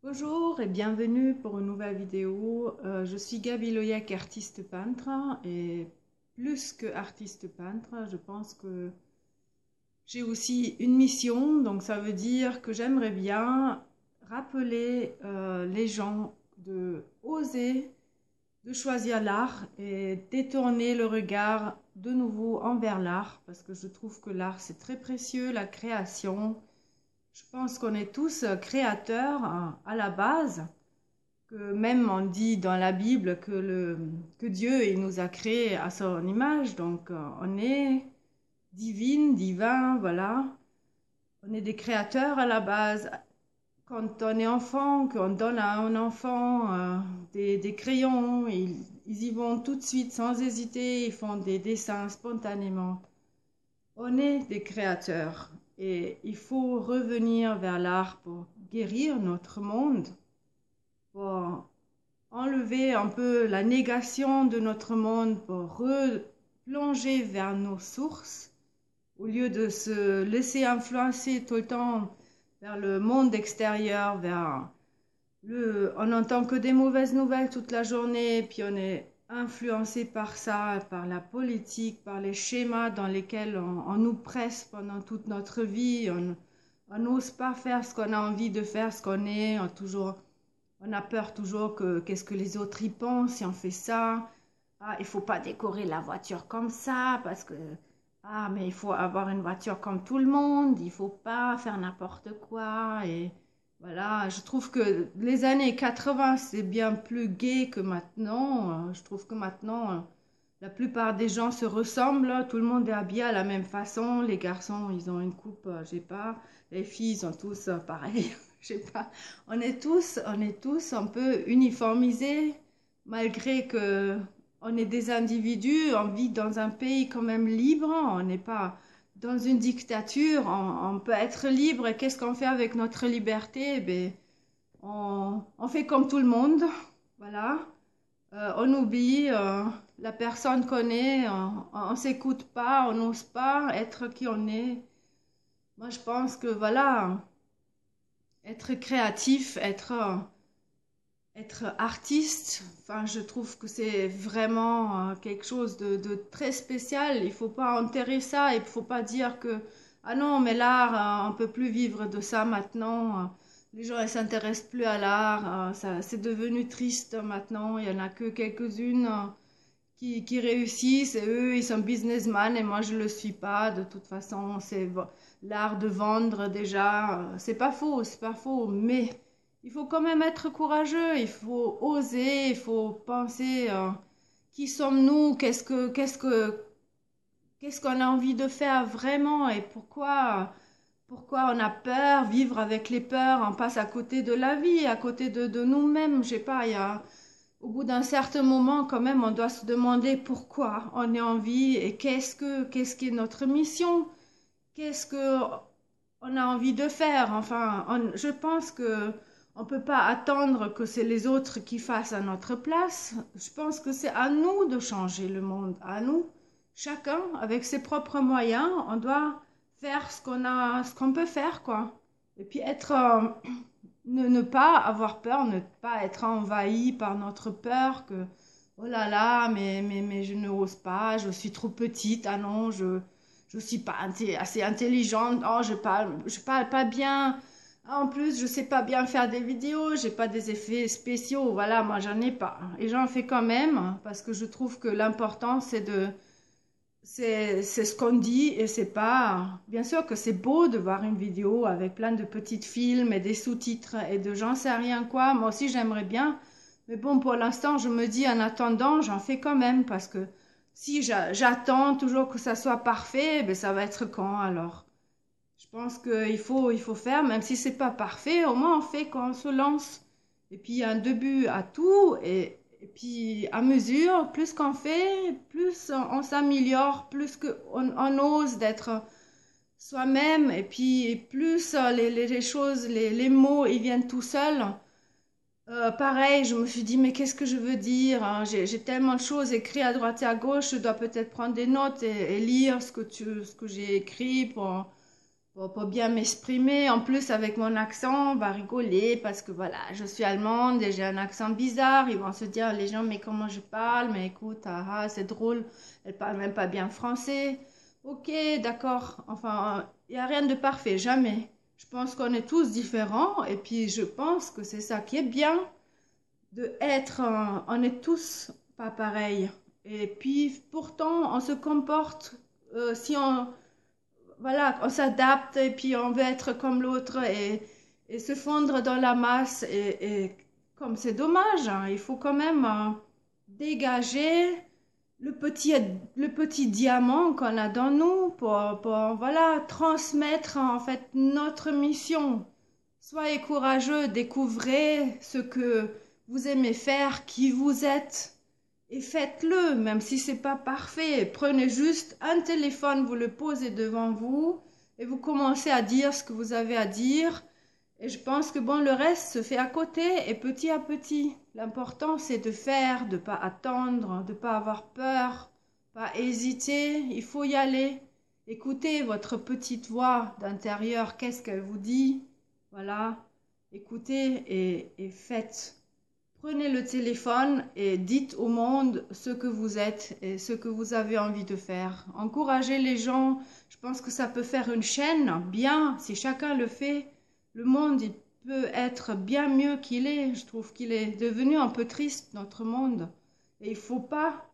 Bonjour et bienvenue pour une nouvelle vidéo. Je suis Gaby Loyac, artiste peintre, et plus que artiste peintre, je pense que j'ai aussi une mission. Donc ça veut dire que j'aimerais bien rappeler les gens de oser, de choisir l'art et détourner le regard de nouveau envers l'art, parce que je trouve que l'art c'est très précieux, la création. Je pense qu'on est tous créateurs à la base, que même on dit dans la Bible que Dieu il nous a créés à son image, donc on est divin, voilà. On est des créateurs à la base. Quand on est enfant, qu'on donne à un enfant des crayons, ils y vont tout de suite sans hésiter, ils font des dessins spontanément. On est des créateurs et il faut revenir vers l'art pour guérir notre monde, pour enlever un peu la négation de notre monde, pour replonger vers nos sources, au lieu de se laisser influencer tout le temps vers le monde extérieur, on n'entend que des mauvaises nouvelles toute la journée, puis on est influencé par ça, par la politique, par les schémas dans lesquels on nous presse pendant toute notre vie. On n'ose pas faire ce qu'on a envie de faire, ce qu'on est. On a peur toujours que qu'est-ce que les autres y pensent si on fait ça. Ah, il faut pas décorer la voiture comme ça parce que mais il faut avoir une voiture comme tout le monde. Il faut pas faire n'importe quoi et voilà, je trouve que les années 80, c'est bien plus gai que maintenant. Je trouve que maintenant, la plupart des gens se ressemblent. Tout le monde est habillé à la même façon. Les garçons, ils ont une coupe, je sais pas. Les filles, ils sont tous pareil. Je sais pas. On est tous un peu uniformisés, malgré que on est des individus. On vit dans un pays quand même libre. On n'est pas dans une dictature, on peut être libre. Et qu'est-ce qu'on fait avec notre liberté? Ben, on fait comme tout le monde. Voilà. On oublie la personne qu'on est. On s'écoute pas. On n'ose pas être qui on est. Moi, je pense que voilà, être créatif, être artiste, enfin, je trouve que c'est vraiment quelque chose de très spécial. Il faut pas enterrer ça. Il faut pas dire que ah non, mais l'art, on peut plus vivre de ça maintenant. Les gens ne s'intéressent plus à l'art. Ça, c'est devenu triste maintenant. Il y en a que quelques-unes qui réussissent. Et eux, ils sont businessmen et moi, je le suis pas. De toute façon, c'est l'art de vendre déjà. C'est pas faux, c'est pas faux, mais il faut quand même être courageux, il faut oser, il faut penser qui sommes-nous, qu'est-ce qu'on a envie de faire vraiment et pourquoi on a peur, vivre avec les peurs, on passe à côté de la vie, à côté de nous-mêmes, je sais pas, au bout d'un certain moment quand même, on doit se demander pourquoi on est en vie et qu'est-ce qui est notre mission, qu'est-ce que on a envie de faire. Enfin, je pense que on peut pas attendre que c'est les autres qui fassent à notre place. Je pense que c'est à nous de changer le monde, à nous. Chacun, avec ses propres moyens, on doit faire ce qu'on peut faire, quoi. Et puis ne pas avoir peur, ne pas être envahi par notre peur que, oh là là, mais je n'ose pas, je suis trop petite, ah non, je suis pas assez intelligente, oh, je parle pas bien. Ah, en plus, je sais pas bien faire des vidéos, j'ai pas des effets spéciaux, voilà, moi j'en ai pas. Et j'en fais quand même, parce que je trouve que l'important c'est ce qu'on dit et c'est pas. Bien sûr que c'est beau de voir une vidéo avec plein de petites films et des sous-titres et de j'en sais rien quoi. Moi aussi j'aimerais bien. Mais bon, pour l'instant, je me dis en attendant, j'en fais quand même parce que si j'attends toujours que ça soit parfait, ben ça va être quand alors? Je pense qu'il faut faire, même si c'est pas parfait, au moins on fait quand on se lance. Et puis il y a un début à tout, et puis à mesure, plus qu'on fait, plus on s'améliore, plus on ose d'être soi-même, et puis plus les choses, les mots, ils viennent tout seuls. Pareil, je me suis dit, mais qu'est-ce que je veux dire, hein? J'ai tellement de choses écrites à droite et à gauche, je dois peut-être prendre des notes et lire ce que j'ai écrit pour bien m'exprimer. En plus, avec mon accent, on va rigoler parce que voilà, je suis allemande et j'ai un accent bizarre. Ils vont se dire, les gens, mais comment je parle? Mais écoute, c'est drôle, elle parle même pas bien français. Ok, d'accord. Enfin, il n'y a rien de parfait, jamais. Je pense qu'on est tous différents et puis je pense que c'est ça qui est bien de être, on est tous pas pareils. Et puis pourtant, on se comporte, si on, voilà, on s'adapte et puis on veut être comme l'autre et se fondre dans la masse. Et comme c'est dommage, hein, il faut quand même dégager le petit diamant qu'on a dans nous pour voilà, transmettre en fait notre mission. Soyez courageux, découvrez ce que vous aimez faire, qui vous êtes, et faites-le, même si c'est pas parfait. Prenez juste un téléphone, vous le posez devant vous, et vous commencez à dire ce que vous avez à dire. Et je pense que bon, le reste se fait à côté et petit à petit. L'important, c'est de faire, de pas attendre, de pas avoir peur, pas hésiter. Il faut y aller. Écoutez votre petite voix d'intérieur, qu'est-ce qu'elle vous dit? Voilà, écoutez et faites. Prenez le téléphone et dites au monde ce que vous êtes et ce que vous avez envie de faire. Encouragez les gens. Je pense que ça peut faire une chaîne bien. Si chacun le fait, le monde il peut être bien mieux qu'il est. Je trouve qu'il est devenu un peu triste, notre monde. Et il ne faut pas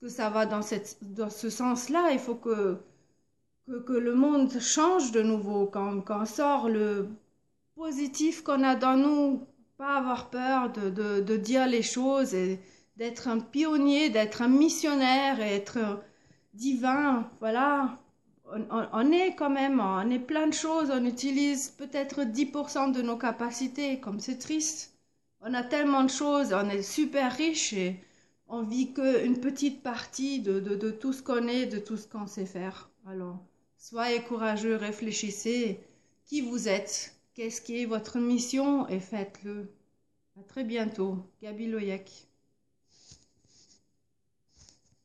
que ça va dans ce sens-là. Il faut que le monde change de nouveau, qu'on sort le positif qu'on a dans nous, pas avoir peur de dire les choses et d'être un pionnier, d'être un missionnaire et être divin. Voilà, on est quand même, on est plein de choses, on utilise peut-être 10% de nos capacités, comme c'est triste. On a tellement de choses, on est super riche et on vit qu'une petite partie de tout ce qu'on est, de tout ce qu'on sait faire. Alors, soyez courageux, réfléchissez qui vous êtes, qu'est-ce qui est votre mission et faites-le. À très bientôt. Gabi Loyek.